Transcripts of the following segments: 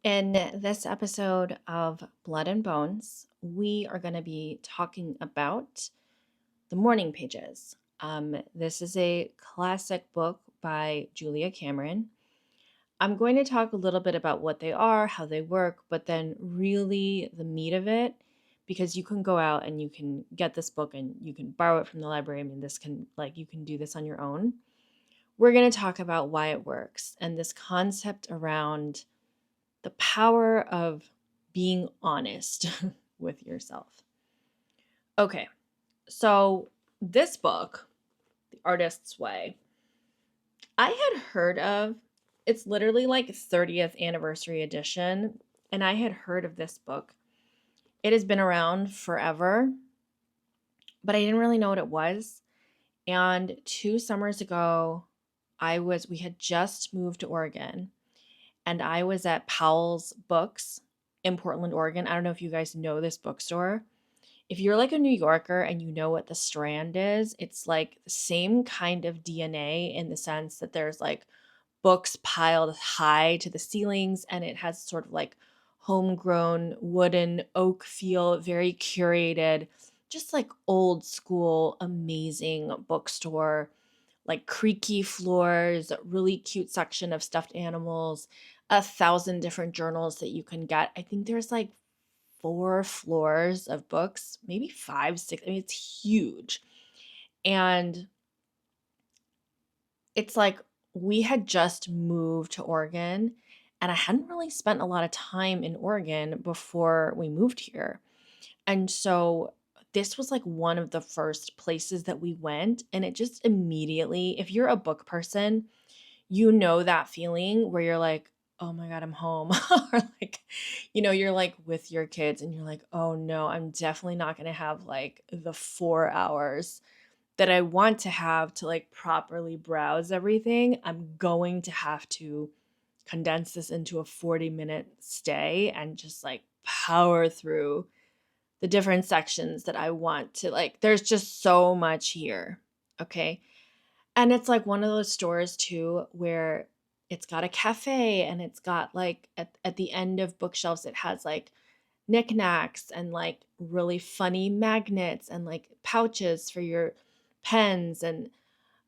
In this episode of Blood and Bones, we are going to be talking about the morning pages. This is a classic book by Julia Cameron. I'm going to talk a little bit about what they are, how they work, but then really the meat of it, because you can go out and you can get this book and you can borrow it from the library. I mean, you can do this on your own. We're going to talk about why it works and this concept around the power of being honest with yourself. Okay, so this book, The Artist's Way, I had heard of. It's literally like 30th anniversary edition, and I had heard of this book. It has been around forever, but I didn't really know what it was. And 2 summers ago, we had just moved to Oregon, and I was at Powell's Books in Portland, Oregon. I don't know if you guys know this bookstore. If you're like a New Yorker and you know what the Strand is, it's like the same kind of DNA in the sense that there's like books piled high to the ceilings, and it has sort of like homegrown wooden oak feel, very curated, just like old school, amazing bookstore, like creaky floors, really cute section of stuffed animals, 1,000 different journals that you can get. I think there's like 4 floors of books, maybe 5, 6. I mean, it's huge. And it's like we had just moved to Oregon, and I hadn't really spent a lot of time in Oregon before we moved here. And so this was like one of the first places that we went. And it just immediately, if you're a book person, you know that feeling where you're like, oh my God, I'm home. Or like, you're like with your kids and you're like, oh no, I'm definitely not going to have like the 4 hours that I want to have to like properly browse everything. I'm going to have to condense this into a 40-minute stay and just like power through the different sections that I want to like. There's just so much here. Okay. And it's like one of those stores too where it's got a cafe and it's got like at the end of bookshelves, it has like knickknacks and like really funny magnets and like pouches for your pens and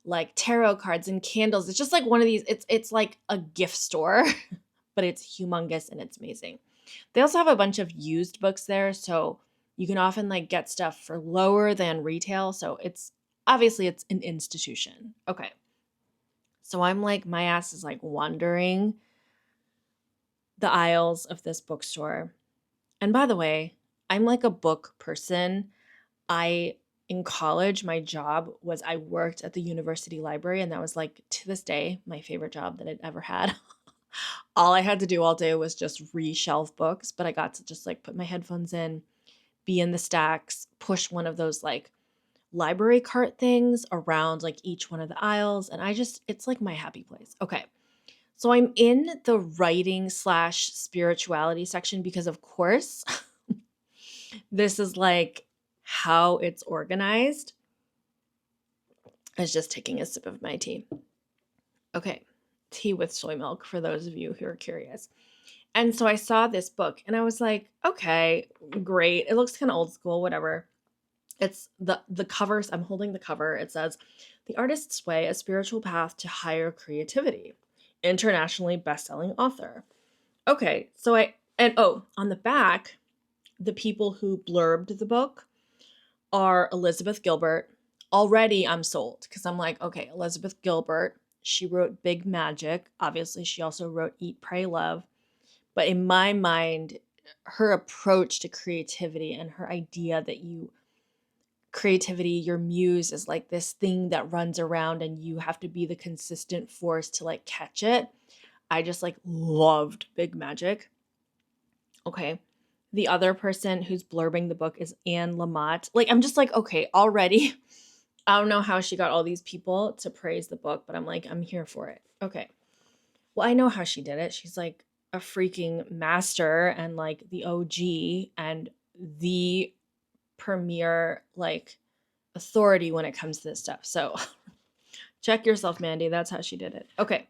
like tarot cards and candles. It's just like one of these, it's like a gift store, but it's humongous and it's amazing. They also have a bunch of used books there, so you can often like get stuff for lower than retail. So it's obviously it's an institution. Okay. So I'm like, my ass is like wandering the aisles of this bookstore. And by the way, I'm like a book person. In college, my job was I worked at the university library, and that was like to this day my favorite job that I'd ever had. All I had to do all day was just reshelve books, but I got to just like put my headphones in, be in the stacks, push one of those like library cart things around like each one of the aisles. And it's like my happy place. Okay. So I'm in the writing slash spirituality section because, of course, this is like how it's organized. I was just taking a sip of my tea. Okay. Tea with soy milk for those of you who are curious. And so I saw this book and I was like, okay, great. It looks kind of old school, whatever. It's the covers. I'm holding the cover. It says, The Artist's Way, A Spiritual Path to Higher Creativity. Internationally best-selling author. Okay, on the back, the people who blurbed the book are Elizabeth Gilbert. Already I'm sold because I'm like, okay, Elizabeth Gilbert, she wrote Big Magic. Obviously, she also wrote Eat, Pray, Love. But in my mind, her approach to creativity and her idea that creativity, your muse is like this thing that runs around and you have to be the consistent force to like catch it. I just like loved Big Magic. Okay. The other person who's blurbing the book is Anne Lamott. Like, I'm just like, okay, already. I don't know how she got all these people to praise the book, but I'm like, I'm here for it. Okay. Well, I know how she did it. She's like a freaking master and like the OG and the premier like authority when it comes to this stuff. So check yourself, Mandy. That's how she did it. Okay.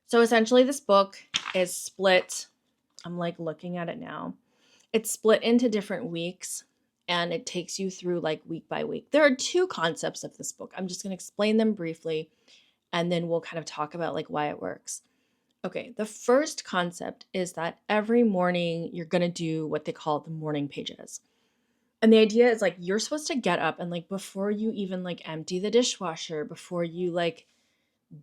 So essentially this book is split I'm like looking at it now. It's split into different weeks and it takes you through like week by week. There are two concepts of this book. I'm just going to explain them briefly and then we'll kind of talk about like why it works. Okay, the first concept is that every morning you're going to do what they call the morning pages. And the idea is like you're supposed to get up and like before you even like empty the dishwasher, before you like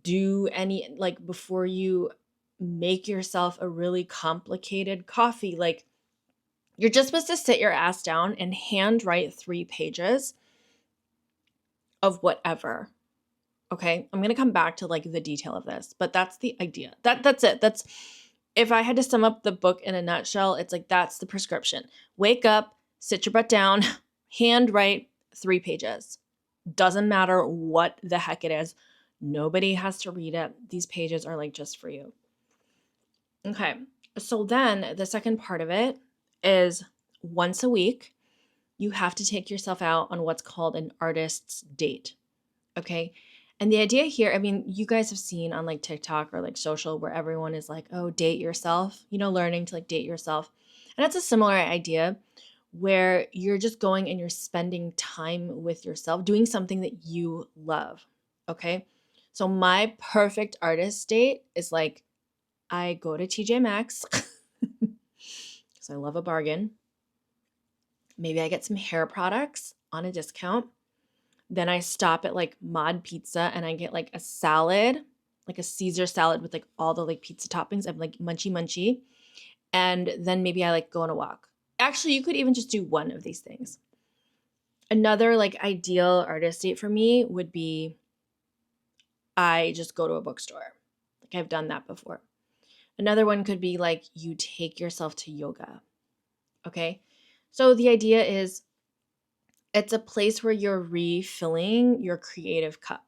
do any like before you make yourself a really complicated coffee, like you're just supposed to sit your ass down and hand write 3 pages of whatever. Okay? I'm going to come back to like the detail of this, but that's the idea. That's it. That's if I had to sum up the book in a nutshell, it's like that's the prescription. Wake up, sit your butt down, hand write 3 pages. Doesn't matter what the heck it is. Nobody has to read it. These pages are like just for you. Okay. So then the second part of it is once a week, you have to take yourself out on what's called an artist's date. Okay. And the idea here, I mean, you guys have seen on like TikTok or like social where everyone is like, oh, date yourself, learning to like date yourself. And that's a similar idea where you're just going and you're spending time with yourself, doing something that you love. Okay. So my perfect artist date is like, I go to TJ Maxx because I love a bargain. Maybe I get some hair products on a discount. Then I stop at like Mod Pizza and I get like a salad, like a Caesar salad with like all the like pizza toppings. I'm like munchy. And then maybe I like go on a walk. Actually, you could even just do one of these things. Another like ideal artist date for me would be I just go to a bookstore. Like I've done that before. Another one could be like you take yourself to yoga. Okay. So the idea is it's a place where you're refilling your creative cup.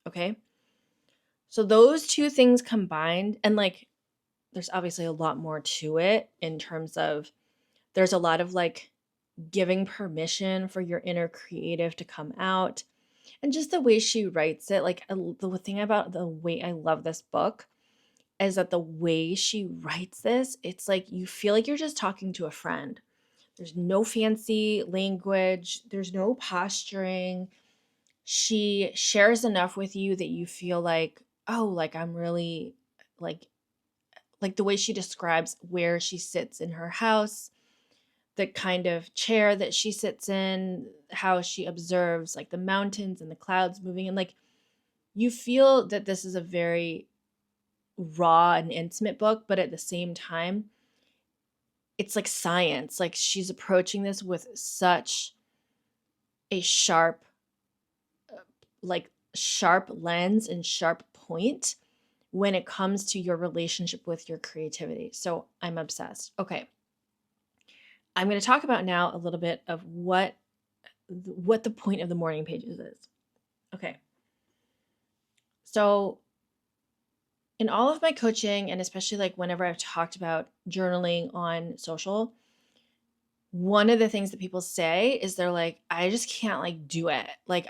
Okay. So those two things combined, and like there's obviously a lot more to it in terms of there's a lot of like giving permission for your inner creative to come out. And just the way she writes it, like the thing about the way I love this book is that the way she writes this, it's like you feel like you're just talking to a friend. There's no fancy language, there's no posturing. She shares enough with you that you feel like, oh, like I'm really like the way she describes where she sits in her house, the kind of chair that she sits in, how she observes like the mountains and the clouds moving, and like you feel that this is a very raw and intimate book, but at the same time it's like science. Like she's approaching this with such a sharp lens and sharp point when it comes to your relationship with your creativity. So I'm obsessed. Okay. I'm going to talk about now a little bit of what the point of the morning pages is. Okay. So in all of my coaching, and especially like whenever I've talked about journaling on social, one of the things that people say is they're like, I just can't like do it. Like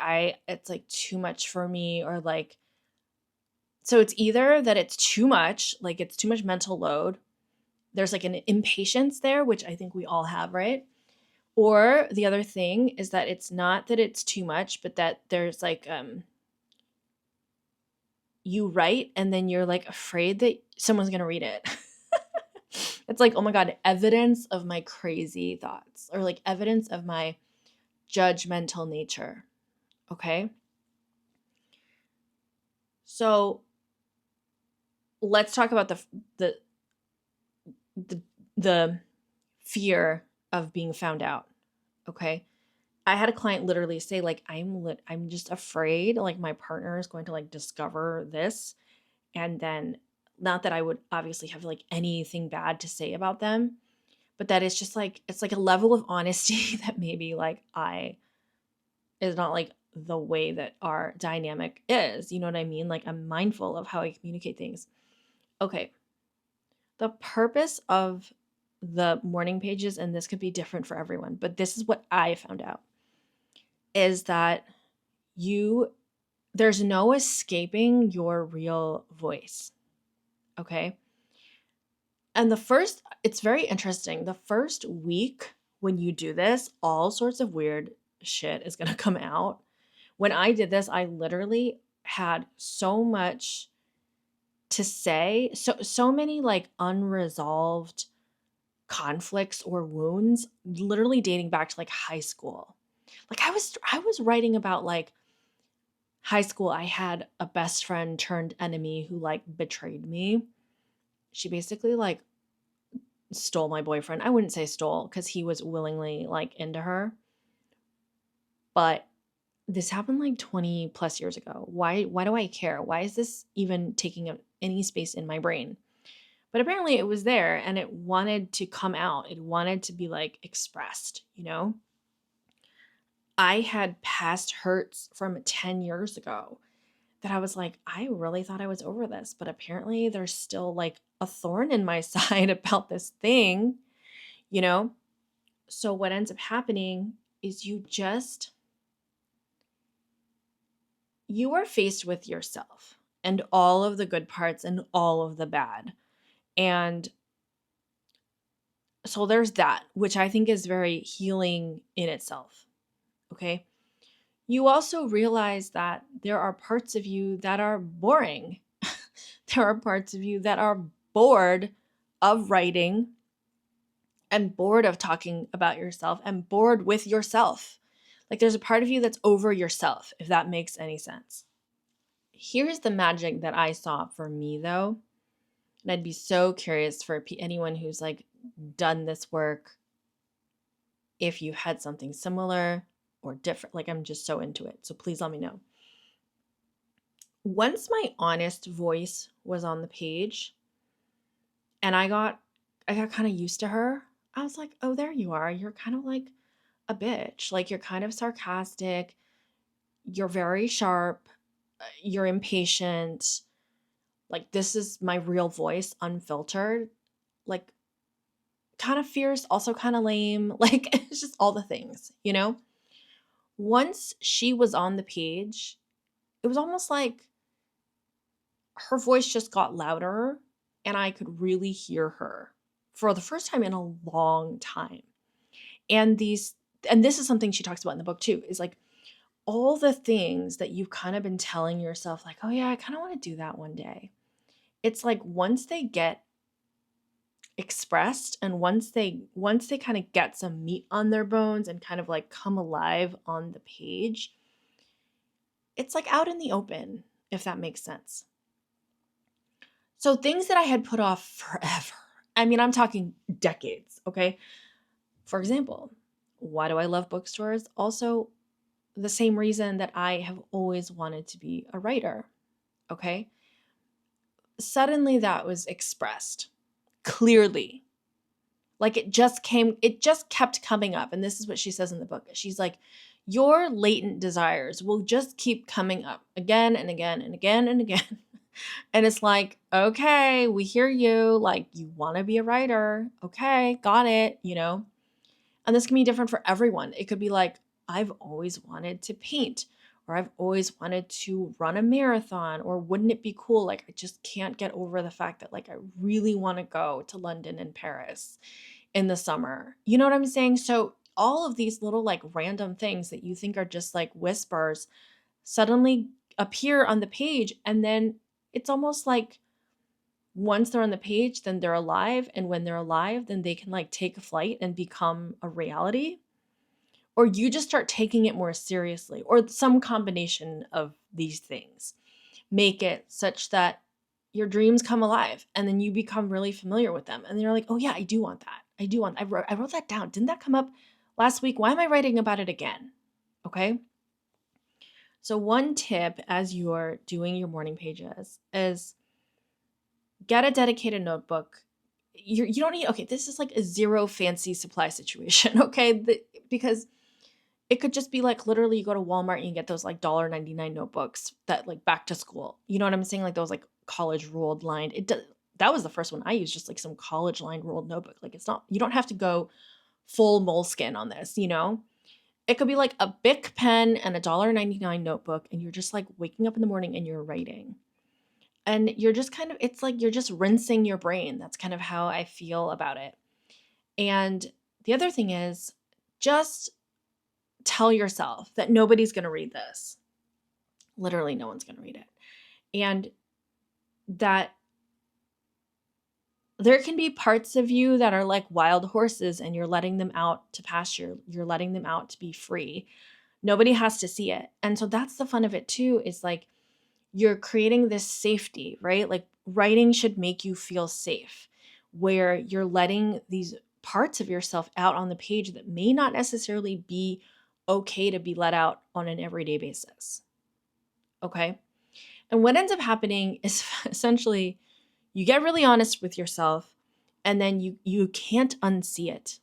it's like too much for me, or like, so it's either that it's too much, like it's too much mental load. There's like an impatience there, which I think we all have, right? Or the other thing is that it's not that it's too much, but that there's like, you write and then you're like afraid that someone's going to read it. It's like, oh my God, evidence of my crazy thoughts, or like evidence of my judgmental nature. Okay. So let's talk about the fear of being found out. Okay. I had a client literally say like, I'm just afraid like my partner is going to like discover this. And then not that I would obviously have like anything bad to say about them, but that it's just like, it's like a level of honesty that maybe like is not like the way that our dynamic is. You know what I mean? Like I'm mindful of how I communicate things. Okay. The purpose of the morning pages, and this could be different for everyone, but this is what I found out, is that there's no escaping your real voice. Okay. And it's very interesting. The first week when you do this, all sorts of weird shit is going to come out. When I did this, I literally had so much to say, so many like unresolved conflicts or wounds, literally dating back to like high school. Like I was writing about like high school. I had a best friend turned enemy who like betrayed me. She basically like stole my boyfriend. I wouldn't say stole because he was willingly like into her, but this happened like 20 plus years ago. Why do I care? Why is this even taking up any space in my brain? But apparently it was there and it wanted to come out. It wanted to be like expressed, you know? I had past hurts from 10 years ago that I was like, I really thought I was over this, but apparently there's still like a thorn in my side about this thing, you know? So what ends up happening is you are faced with yourself and all of the good parts and all of the bad. And so there's that, which I think is very healing in itself. Okay. You also realize that there are parts of you that are boring. There are parts of you that are bored of writing and bored of talking about yourself and bored with yourself. Like there's a part of you that's over yourself, if that makes any sense. Here's the magic that I saw for me though. And I'd be so curious for anyone who's like done this work, if you had something similar or different. Like I'm just so into it. So please let me know. Once my honest voice was on the page and I got kind of used to her, I was like, oh, there you are. You're kind of like a bitch. Like you're kind of sarcastic. You're very sharp. You're impatient. Like this is my real voice, unfiltered. Like kind of fierce, also kind of lame. Like it's just all the things, you know? Once she was on the page, it was almost like her voice just got louder and I could really hear her for the first time in a long time. And this is something she talks about in the book too, is like all the things that you've kind of been telling yourself, like, oh yeah, I kind of want to do that one day. It's like once they get expressed and once they kind of get some meat on their bones and kind of like come alive on the page, it's like out in the open, if that makes sense. So things that I had put off forever. I mean, I'm talking decades, okay? For example, why do I love bookstores? Also, the same reason that I have always wanted to be a writer, okay? Suddenly that was expressed clearly. Like it just kept coming up. And this is what she says in the book. She's like, your latent desires will just keep coming up again and again and again and again. And it's like, okay, we hear you. Like, you want to be a writer. Okay, got it, you know? And this can be different for everyone. It could be like, I've always wanted to paint, or I've always wanted to run a marathon, or wouldn't it be cool? Like, I just can't get over the fact that, like, I really want to go to London and Paris in the summer. You know what I'm saying? So, all of these little, like, random things that you think are just like whispers suddenly appear on the page. And then it's almost like once they're on the page, then they're alive. And when they're alive, then they can like take a flight and become a reality. Or you just start taking it more seriously, or some combination of these things make it such that your dreams come alive and then you become really familiar with them. And you're like, oh, yeah, I do want that. I wrote that down. Didn't that come up last week? Why am I writing about it again? Okay. So, one tip as you're doing your morning pages is get a dedicated notebook. You don't need, okay, this is like a zero fancy supply situation, okay? Because it could just be like literally you go to Walmart and you get those like $1.99 notebooks that like back to school. You know what I'm saying? Like those like college ruled lined. That was the first one I used, just like some college lined ruled notebook. Like it's not, you don't have to go full moleskin on this, you know? It could be like a Bic pen and a $1.99 notebook, and you're just like waking up in the morning and you're writing. And you're just kind of, it's like you're just rinsing your brain. That's kind of how I feel about it. And the other thing is, just tell yourself that nobody's going to read this. Literally, no one's going to read it. And that there can be parts of you that are like wild horses and you're letting them out to pasture. You're letting them out to be free. Nobody has to see it. And so that's the fun of it too, is like you're creating this safety, right? Like writing should make you feel safe, where you're letting these parts of yourself out on the page that may not necessarily be okay to be let out on an everyday basis. Okay? And what ends up happening is essentially you get really honest with yourself and then you can't unsee it.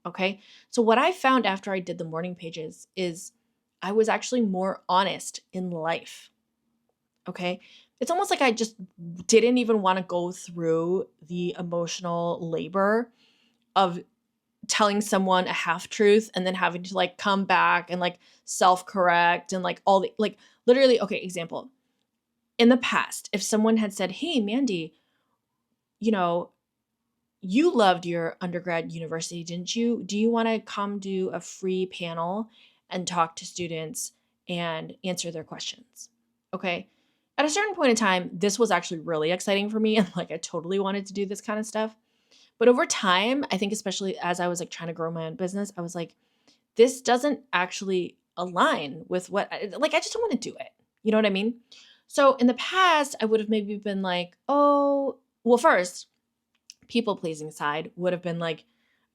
Okay? So what I found after I did the morning pages is I was actually more honest in life. Okay? It's almost like I just didn't even want to go through the emotional labor of telling someone a half truth and then having to like come back and like self-correct and like all the like literally, okay, example. In the past, if someone had said, "Hey, Mandy, you know, you loved your undergrad university, didn't you? Do you want to come do a free panel and talk to students and answer their questions?" Okay. At a certain point in time, this was actually really exciting for me. And like, I totally wanted to do this kind of stuff. But over time, I think, especially as I was like trying to grow my own business, I was like, this doesn't actually align with what, like, I just don't want to do it. You know what I mean? So in the past, I would have maybe been like, oh, well, first, people pleasing side would have been like,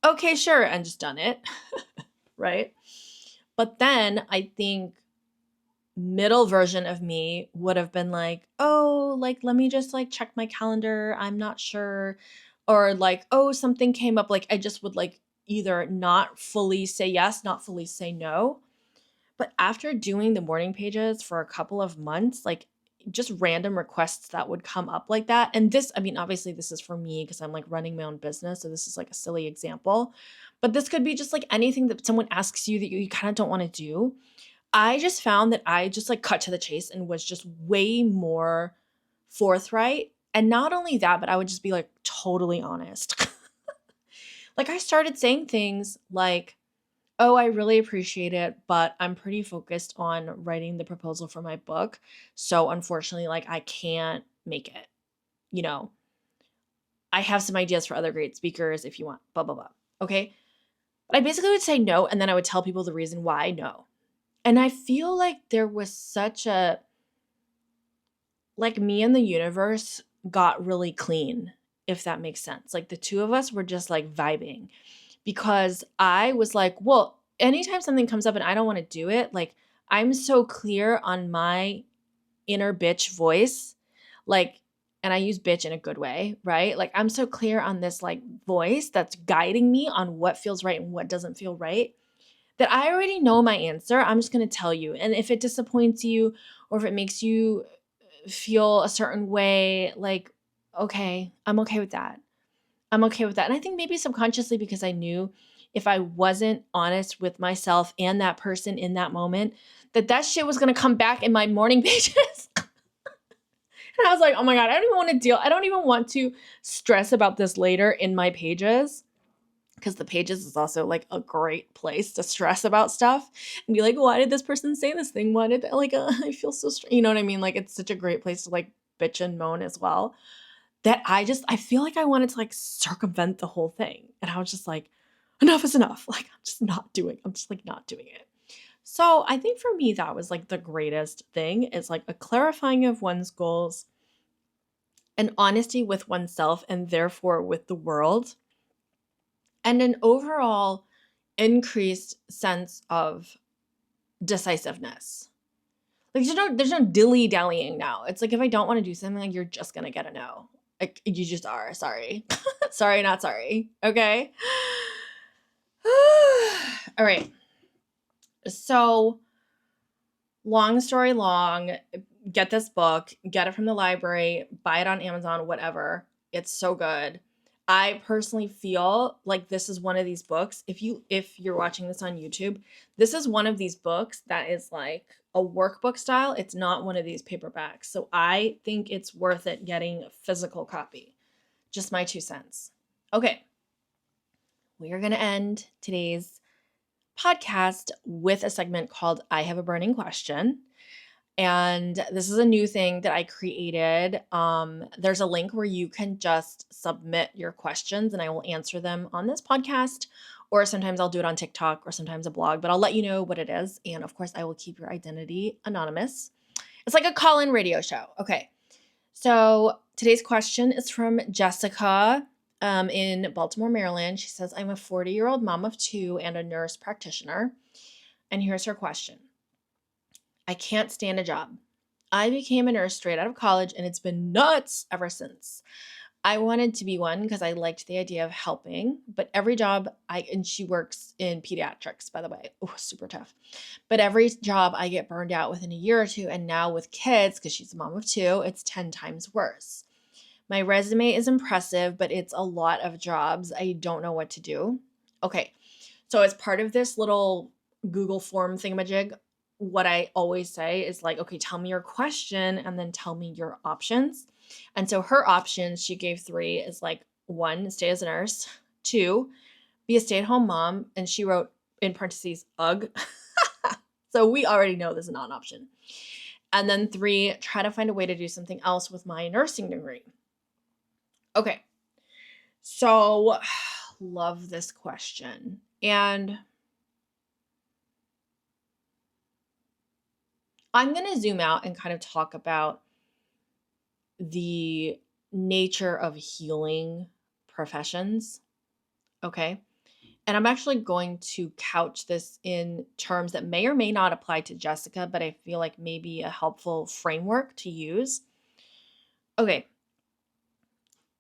okay, sure, and just done it. Right. But then I think middle version of me would have been like, oh, like, let me just like check my calendar. I'm not sure. Or like, oh, something came up. Like, I just would like either not fully say yes, not fully say no. But after doing the morning pages for a couple of months, like just random requests that would come up like that. And this, I mean, obviously this is for me because I'm like running my own business. So this is like a silly example, but this could be just like anything that someone asks you that you kind of don't want to do. I just found that I just like cut to the chase and was just way more forthright. And not only that, but I would just be like totally honest. Like I started saying things like, oh, I really appreciate it, but I'm pretty focused on writing the proposal for my book. So unfortunately, like I can't make it. You know, I have some ideas for other great speakers if you want, blah, blah, blah. Okay. But I basically would say no. And then I would tell people the reason why no. And I feel like there was such a, like me and the universe got really clean, if that makes sense. Like the two of us were just like vibing because I was like, well, anytime something comes up and I don't want to do it, like I'm so clear on my inner bitch voice, like, and I use bitch in a good way, right? Like I'm so clear on this like voice that's guiding me on what feels right and what doesn't feel right that I already know my answer. I'm just going to tell you. And if it disappoints you or if it makes you feel a certain way, like, okay, I'm okay with that. I'm okay with that. And I think maybe subconsciously because I knew if I wasn't honest with myself and that person in that moment, that shit was going to come back in my morning pages. And I was like, oh my God, I don't even want to deal. I don't even want to stress about this later in my pages. Because the pages is also like a great place to stress about stuff and be like, why did this person say this thing? Why did like I feel so you know what I mean? Like it's such a great place to like bitch and moan as well. That I feel like I wanted to like circumvent the whole thing. And I was just like, enough is enough. Like I'm just like not doing it. So I think for me, that was like the greatest thing is like a clarifying of one's goals and honesty with oneself and therefore with the world and an overall increased sense of decisiveness. Like there's no dilly-dallying now. It's like if I don't want to do something, like you're just gonna get a no. Like you just are. Sorry. Sorry, not sorry. Okay. All right. So long story long, get this book, get it from the library, buy it on Amazon, whatever. It's so good. I personally feel like this is one of these books. If you're watching this on YouTube, this is one of these books that is like a workbook style. It's not one of these paperbacks. So I think it's worth it getting a physical copy. Just my 2 cents. Okay. We are going to end today's podcast with a segment called I Have a Burning Question. And this is a new thing that I created. There's a link where you can just submit your questions and I will answer them on this podcast. Or sometimes I'll do it on TikTok or sometimes a blog, but I'll let you know what it is. And of course, I will keep your identity anonymous. It's like a call-in radio show. Okay. So today's question is from Jessica in Baltimore, Maryland. She says, I'm a 40-year-old mom of 2 and a nurse practitioner. And here's her question. I can't stand a job. I became a nurse straight out of college and it's been nuts ever since. I wanted to be one because I liked the idea of helping, but every job and she works in pediatrics, by the way. Oh, super tough. But every job I get burned out within a year or two. And now with kids, because she's a mom of 2, it's 10 times worse. My resume is impressive, but it's a lot of jobs. I don't know what to do. Okay. So as part of this little Google form thingamajig, what I always say is like, okay, tell me your question and then tell me your options. And so her options, she gave 3, is like 1, stay as a nurse, 2, be a stay-at-home mom. And she wrote in parentheses, ugh. So we already know this is not an option. And then 3, try to find a way to do something else with my nursing degree. Okay. So love this question. And I'm going to zoom out and kind of talk about the nature of healing professions. Okay. And I'm actually going to couch this in terms that may or may not apply to Jessica, but I feel like maybe a helpful framework to use. Okay.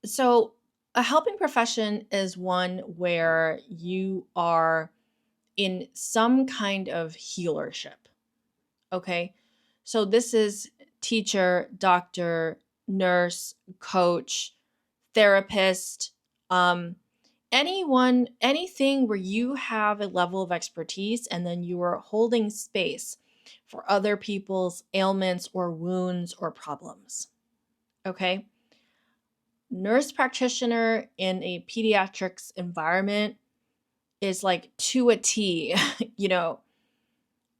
So a helping profession is one where you are in some kind of healership. Okay. So this is teacher, doctor, nurse, coach, therapist, anything where you have a level of expertise and then you are holding space for other people's ailments or wounds or problems. Okay. Nurse practitioner in a pediatrics environment is like to a T, you know,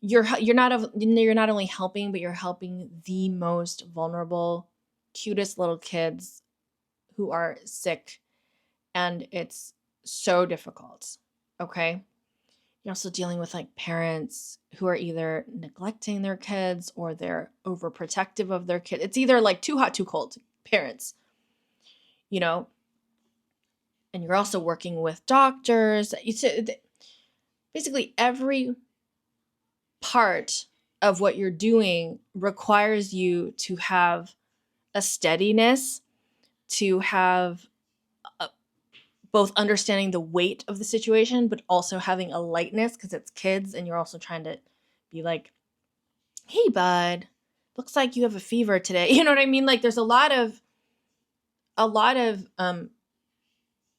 you're not only helping, but you're helping the most vulnerable, cutest little kids who are sick, and it's so difficult. Okay. You're also dealing with like parents who are either neglecting their kids or they're overprotective of their kid. It's either like too hot, too cold parents, you know, and you're also working with doctors. Basically every part of what you're doing requires you to have a steadiness, to have both understanding the weight of the situation, but also having a lightness because it's kids and you're also trying to be like, hey, bud, looks like you have a fever today. You know what I mean? Like there's a lot of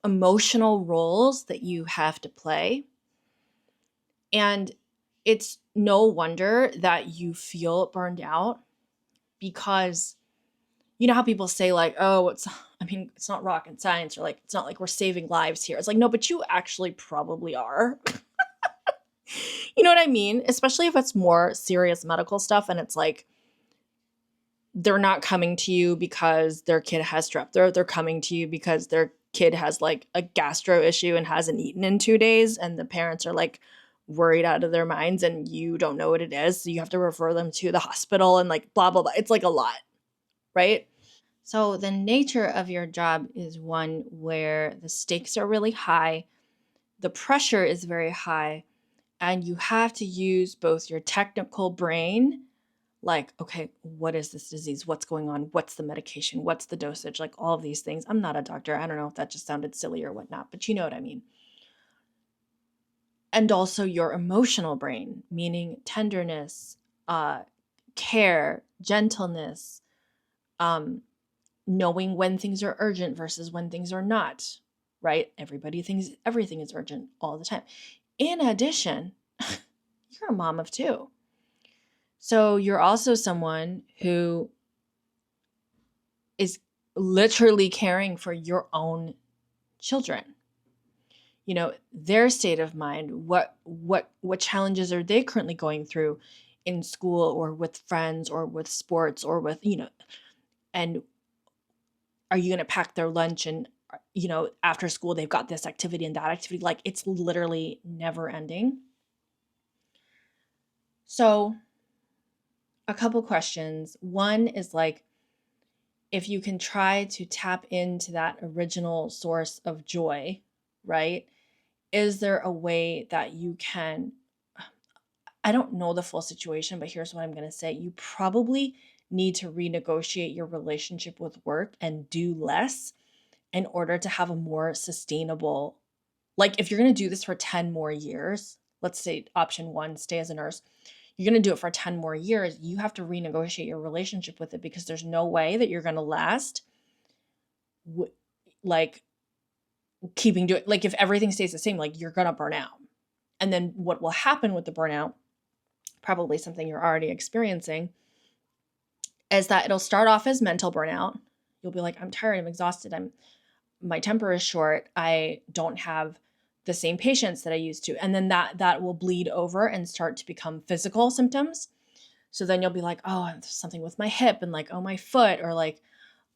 emotional roles that you have to play. And it's no wonder that you feel burned out because you know how people say like, oh, it's not rocket science, or like, it's not like we're saving lives here. It's like, no, but you actually probably are. You know what I mean? Especially if it's more serious medical stuff and it's like, they're not coming to you because their kid has strep. They're coming to you because their kid has like a gastro issue and hasn't eaten in 2 days. And the parents are like worried out of their minds and you don't know what it is. So you have to refer them to the hospital and like blah, blah, blah. It's like a lot, right? So the nature of your job is one where the stakes are really high, the pressure is very high, and you have to use both your technical brain, like, okay, what is this disease? What's going on? What's the medication? What's the dosage? Like all of these things. I'm not a doctor. I don't know if that just sounded silly or whatnot, but you know what I mean. And also your emotional brain, meaning tenderness, care, gentleness, knowing when things are urgent versus when things are not, right? Everybody thinks everything is urgent all the time. In addition, you're a mom of two. So you're also someone who is literally caring for your own children. You know, their state of mind, what challenges are they currently going through in school or with friends or with sports or with, and are you going to pack their lunch and after school they've got this activity and that activity, like it's literally never ending. So a couple questions. One is like, if you can try to tap into that original source of joy, right? Is there a way that you can, I don't know the full situation, but here's what I'm going to say. You probably need to renegotiate your relationship with work and do less in order to have a more sustainable, like if you're going to do this for 10 more years, let's say option one, stay as a nurse, you're going to do it for 10 more years, you have to renegotiate your relationship with it, because there's no way that you're going to last like keeping doing, like if everything stays the same, like you're going to burn out. And then what will happen with the burnout, probably something you're already experiencing, is that it'll start off as mental burnout. You'll be like, I'm tired, I'm exhausted, my temper is short, I don't have the same patience that I used to. And then that will bleed over and start to become physical symptoms. So then you'll be like, oh, there's something with my hip, and like, oh, my foot, or like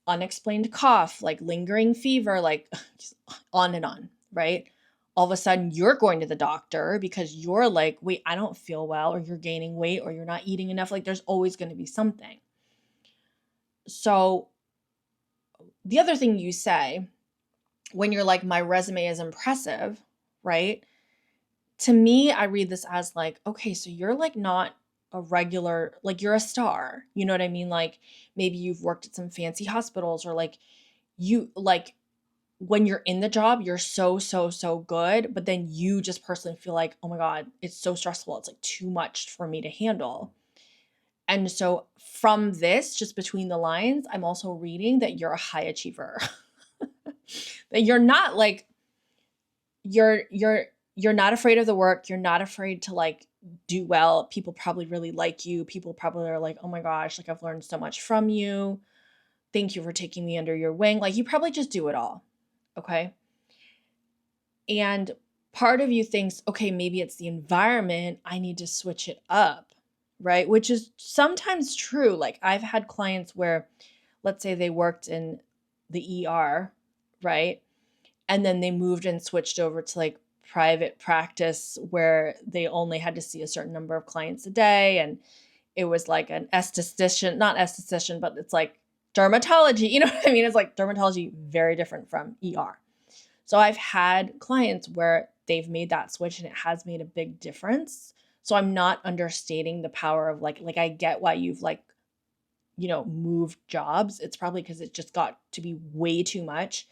unexplained cough, like lingering fever, like on and on, right? All of a sudden you're going to the doctor because you're like, wait, I don't feel well, or you're gaining weight, or you're not eating enough. Like there's always going to be something. So the other thing you say when you're like, my resume is impressive, right? To me, I read this as like, okay, so you're like not a regular, like you're a star. You know what I mean? Like maybe you've worked at some fancy hospitals, or like you, like when you're in the job, you're so, so, so good. But then you just personally feel like, oh my God, it's so stressful. It's like too much for me to handle. And so from this, just between the lines, I'm also reading that you're a high achiever. That you're not like, you're not afraid of the work. You're not afraid to like do well. People probably really like you. People probably are like, oh my gosh, like I've learned so much from you. Thank you for taking me under your wing. Like you probably just do it all. Okay. And part of you thinks, okay, maybe it's the environment. I need to switch it up. Right. Which is sometimes true. Like I've had clients where, let's say they worked in the ER, right? And then they moved and switched over to like private practice where they only had to see a certain number of clients a day. And it was like an esthetician, not esthetician, but it's like dermatology. You know what I mean? It's like dermatology, very different from ER. So I've had clients where they've made that switch and it has made a big difference. So I'm not understating the power of like I get why you've like, moved jobs. It's probably because it just got to be way too much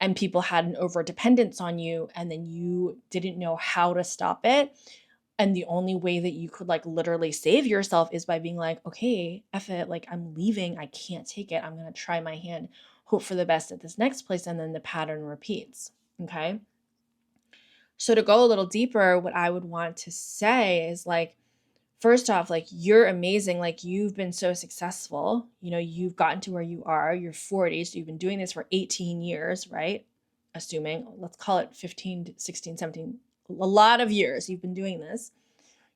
and people had an over dependence on you, and then you didn't know how to stop it. And the only way that you could like literally save yourself is by being like, okay, F it, like I'm leaving. I can't take it. I'm going to try my hand, hope for the best at this next place. And then the pattern repeats. Okay. So to go a little deeper, what I would want to say is like, first off, like you're amazing. Like you've been so successful. You've gotten to where you are. You're 40. So you've been doing this for 18 years, right? Assuming, let's call it 15, 16, 17, a lot of years you've been doing this.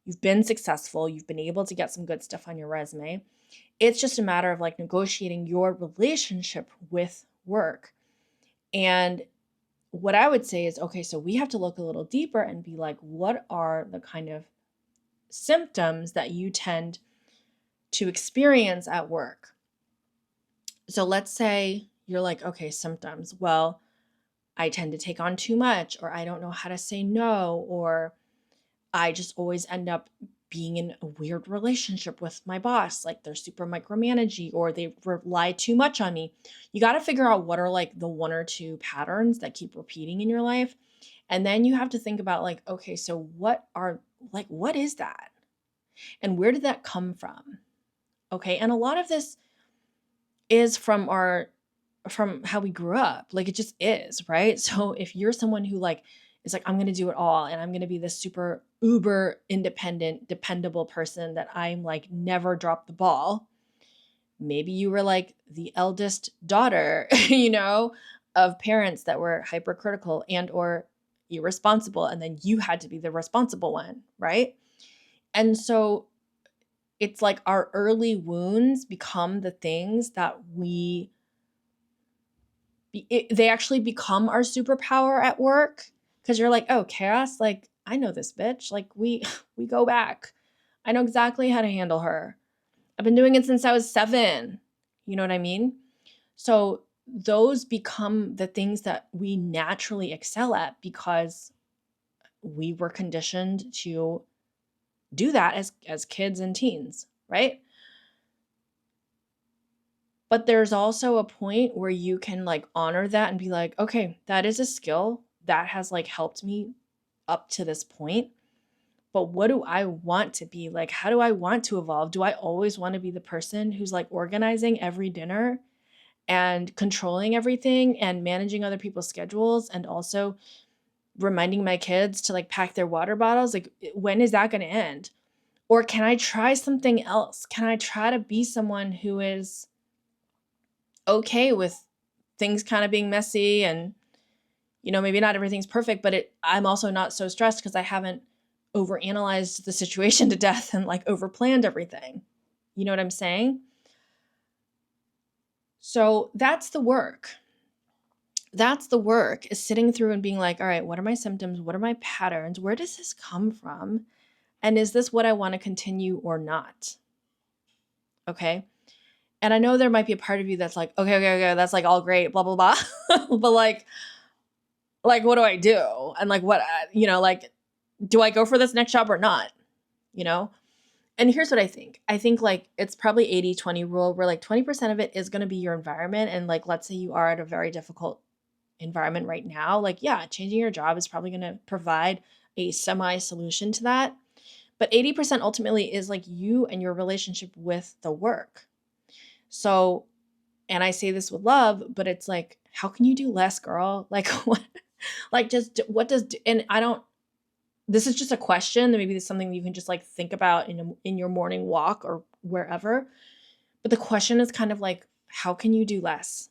You've been successful. You've been able to get some good stuff on your resume. It's just a matter of like negotiating your relationship with work. And what I would say is, okay, so we have to look a little deeper and be like, what are the kind of symptoms that you tend to experience at work? So let's say you're like, okay, symptoms. Well, I tend to take on too much, or I don't know how to say no, or I just always end up being in a weird relationship with my boss. Like they're super micromanaging, or they rely too much on me. You got to figure out what are like the one or two patterns that keep repeating in your life. And then you have to think about like, okay, so what is that? And where did that come from? Okay. And a lot of this is from our from how we grew up. Like it just is, right? So if you're someone who like is like, I'm going to do it all and I'm going to be this super uber independent, dependable person that I'm like never drop the ball. Maybe you were like the eldest daughter, of parents that were hypercritical and or irresponsible, and then you had to be the responsible one, right? And so it's like our early wounds become the things that they actually become our superpower at work, because you're like, oh, chaos, like I know this bitch, like we we go back. I know exactly how to handle her. I've been doing it since I was 7. You know what I mean? So those become the things that we naturally excel at because we were conditioned to do that as kids and teens, right? But there's also a point where you can like honor that and be like, okay, that is a skill that has like helped me up to this point. But what do I want to be? Like, how do I want to evolve? Do I always want to be the person who's like organizing every dinner and controlling everything and managing other people's schedules and also reminding my kids to like pack their water bottles? Like, when is that going to end? Or can I try something else? Can I try to be someone who is okay with things kind of being messy and, maybe not everything's perfect, but I'm also not so stressed because I haven't overanalyzed the situation to death and like overplanned everything. You know what I'm saying? So that's the work. That's the work, is sitting through and being like, all right, what are my symptoms? What are my patterns? Where does this come from? And is this what I want to continue or not? Okay. And I know there might be a part of you that's like, okay, that's like all great, blah, blah, blah. But like, what do I do? And like, what, like, do I go for this next job or not? You know? And here's what I think. I think like it's probably 80-20 rule where like 20% of it is going to be your environment. And like, let's say you are at a very difficult environment right now. Like, yeah, changing your job is probably going to provide a semi solution to that. But 80% ultimately is like you and your relationship with the work. So, and I say this with love, but it's like, how can you do less, girl? Like, what, like, just what does, and I don't, this is just a question that maybe it's something you can just like think about in your morning walk or wherever. But the question is kind of like, how can you do less?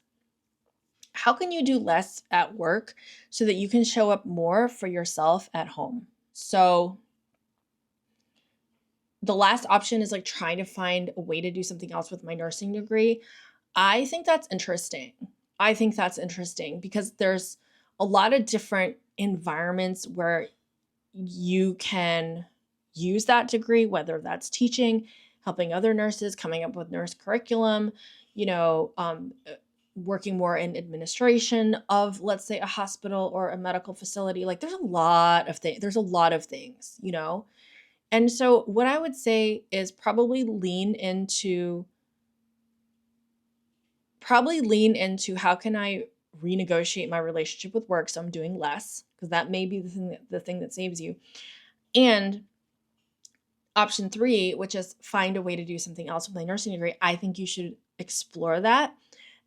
How can you do less at work so that you can show up more for yourself at home? So the last option is like trying to find a way to do something else with my nursing degree. I think that's interesting. Because there's a lot of different environments where you can use that degree, whether that's teaching, helping other nurses, coming up with nurse curriculum, working more in administration of, let's say, a hospital or a medical facility. Like there's a lot of things. And so what I would say is probably lean into how can I renegotiate my relationship with work so I'm doing less, because that may be the thing that saves you. And option 3, which is find a way to do something else with my nursing degree, I think you should explore that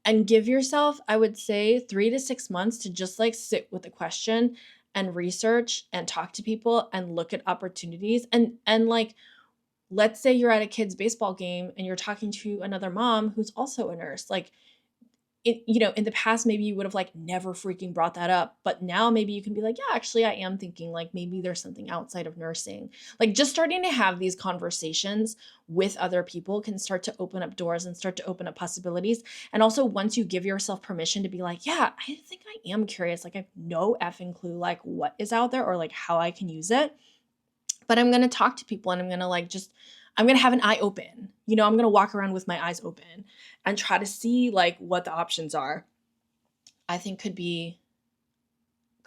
and give yourself, I would say, 3 to 6 months to just like sit with the question and research and talk to people and look at opportunities. And like, let's say you're at a kid's baseball game and you're talking to another mom who's also a nurse. Like, in the past, maybe you would have like never freaking brought that up. But now maybe you can be like, yeah, actually, I am thinking like maybe there's something outside of nursing. Like just starting to have these conversations with other people can start to open up doors and start to open up possibilities. And also once you give yourself permission to be like, yeah, I think I am curious. Like I have no effing clue like what is out there or like how I can use it. But I'm going to talk to people and I'm going to I'm going to have an eye open. I'm going to walk around with my eyes open and try to see like what the options are. I think could be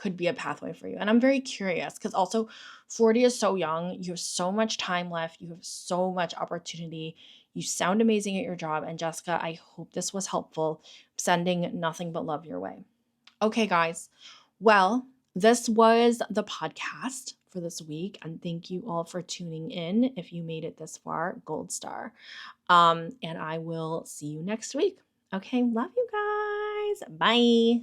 a pathway for you. And I'm very curious because also 40 is so young. You have so much time left. You have so much opportunity. You sound amazing at your job. And Jessica, I hope this was helpful. Sending nothing but love your way. Okay, guys. Well, this was the podcast for this week. And thank you all for tuning in. If you made it this far, gold star. And I will see you next week. Okay, love you guys. Bye.